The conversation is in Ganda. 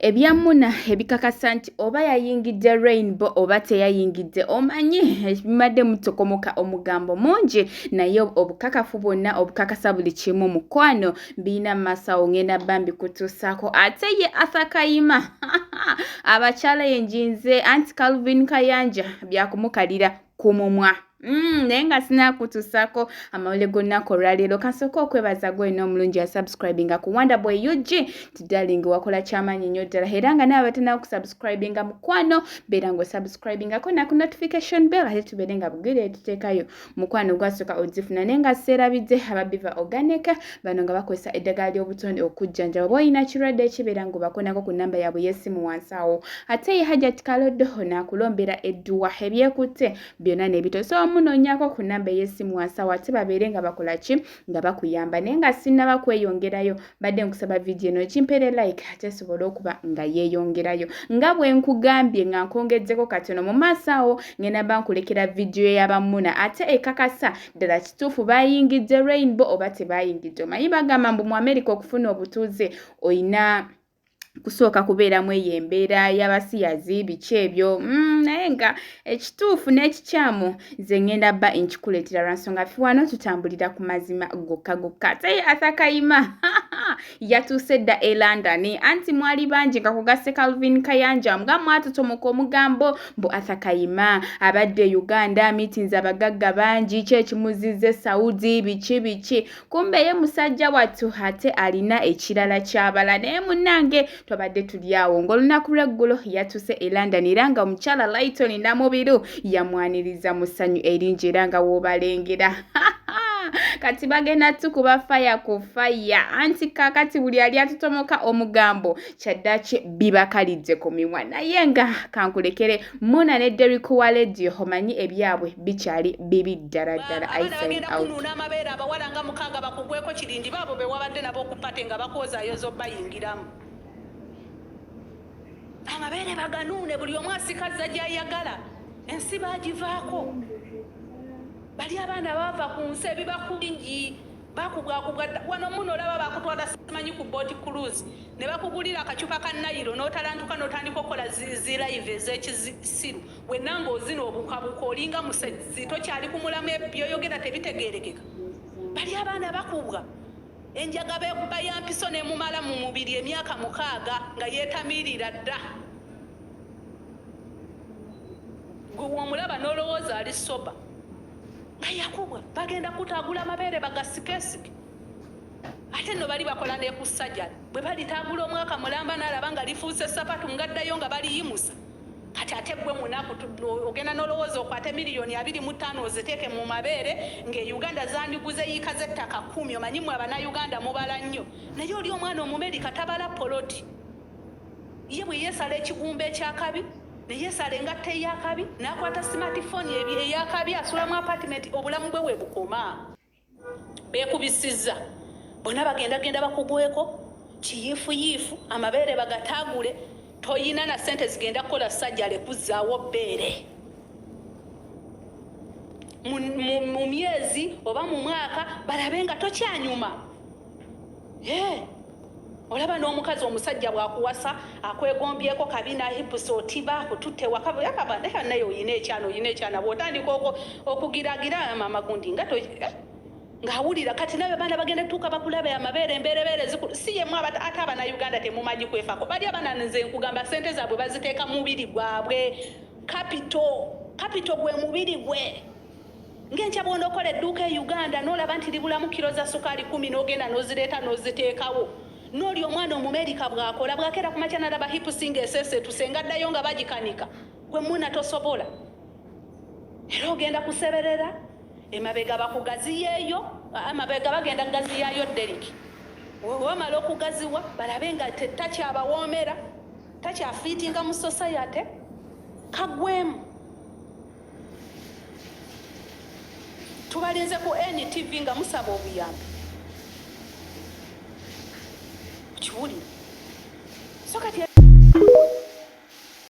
Ebyamuna ebikakasa nti oba yayingidde Rainbow oba teyayingidde omanyi bimadde mutokomoka omugambo mungi naye obukakafu bwonna obukakasa buli kimu mukwano biina masawo ngenda bambi kutuusaako ate ye Arthur Kayima abakyala yenjinze anti Calvin Kayanja byakumukalira ku mumwa naye nga sinaakutuusaako amawulire g'olunaku olwaleero kasooka okwebaza gwe n'omulungi ya subscribinga ku Wonderboy UG ti darling wakola kyamaanyi nnyo ddala era nga nawe batanaba kusubscribinga mukwano beera ng'osubscribingako na ku notification bell ate tubeere nga bugere tuteekayo mukwano gwasooka ozifuna naye nga seerabidde ababiva organic bano nga bakozesa eddagala ly'obutonde okujjanjaba oba olina kirwadde ekibeera ng'obakonako ku nnamba yaabwe y'essimu wansi awo ate ye Hajjat Kaloddo naakulombera edduwa ebyekutte byonna n'ebitoso munoonyako ku nnamba ey'essimu wansi awo ate babeere nga bakola ki nga bakuyamba naye nga sinnaba kweyongerayo badde nkusaba vidiyo eno kimpeere like ate sobole okuba nga yeeyongerayo nga bwe nkugambye nga nkwongedzeko katono mu maaso awo ngenda ba nkulekera vidiyo y'abamuna ate ekakasa ddala kituufu bayingidde Rainbow oba tebayingidde omanyi bagamba mbu mu America okufuna obutuuze oyina kusooka kubeeramu eyo embeera y'abasiyazi biki ebyo naye nga ekituufu n'ekikyamu nze ngenda bba nkikuleetera lwa nsonga ffe wano tutambulira ku mazima gokka gokka ate ye Arthur Kayima yatuuse dda e London anti mwali bangi nga kugasse Calvin Kayanja nga mwatotomoka omugambo mbu Arthur Kayima abadde Uganda meetings abagagga bangi ki ekimuzizze Saudi biki kumbe ye musajja wattu ate alina ekirala ky'abala naye munnange twabadde tuli awo ng'olunaku lw'eggulo yatuuse e London era nga omukyala Lighton Namubiru yamwaniriza mu ssanyu eringi era nga w'obalengera kati bagenda tukuba faya ku faya anti kakati buli ali atutomoka omugambo kyaddaki bibakalidde ku mimwa naye nga kankulekere Muna ne Derrick wa radio omanyi ebyabwe bikyali bibi ddala ddala I sign out amabeere abawala nga mukaaga bakugweko kirindi baabo be wabadde nabo okupate nga bakozaayo z'obayingiramu amabeere baganuune buli omu asikaza gy'ayagala ensi baagivaako bali abaana baava ku nsi ebibakulingi bakugwakugwa wano muno olaba bakutwala simanyi ku boat cruise ne bakugulira akacupa ka nayiro n'otalantuka n'otandika okukola zilive ez'ekisiru wenna ng'ozina obukabuka olinga musezi tokyali ku mulamu byoyogera tebitegeerekeka bali abaana bakubwa enjaga beekuba ya mpiso n'emumala mu mubiri emyaka 6 nga yeetamiirira dda gwe womulaba n'olowooza ali soba nga yakubwa bagenda kutaagula amabeere bagasikesike ate nno bali bakola ne ku ssajja bwe balitaagula omwaka mulamba n'alaba nga lifuuse sapatu ngaddayo nga baliyimusa kati ate gwe munaku ogenda n'olowooza okwate miliyoni 25 oziteeke mu mabeere ng'e-Uganda zandiguze yiika z'ettaka 10 omanyi mwe Abanayuganda mubala nnyo naye oli omwana Omumerika tabala poloti ye bwe yeesala ekigumba ekyakabi neyeesala engatta eyakabi n'akwata smartphone eyakabi asula mu apartment obulamu bwe we bukoma beekubisizza bonna bagendagenda bakugweko kiyiifuyiifu amabeere bagataagule toyina na ssente zigenda kukola ssajja lekuzzaawo bbeere mu myezi oba mu mwaka balabe nga tokyanyuma olaba n'omukazi omusajja bwakuwasa akwegombyeko kabina hipusi otiba akututte wakabandeka naye oyina ekyana bw'otandika okugiragira amagundi ng'awulira kati nabe baana bagenda tuuka bakulabe amabeere embeerebeere zikulu si yemu ate Abanayuganda temumanyi kwefako bali abaana nze nkugamba ssente zaabwe baziteeka mu mubiri gwabwe kapito gwe mubiri gwe ng'enkya bw'onookola edduuka e Uganda n'olaba nti libulamu kiro za sukaali 10 n'ogenda n'ozireeta n'oziteekawo n'oli omwana Omumerika bw'akola bw'akeera ku makya n'alaba hipusi ng'eseeseetuse ngaddayo nga bagikanika gwe Muna tosobola era ogenda kuseberera emabega bakugaziyeeyo amabega bagenda kugaziyayo Derrick wamala okugaziwa balabe nga takyabawoomera takyafiitinga mu society kagwemu tubalinze ku NTV nga musaba obuyambi kiwulire so kati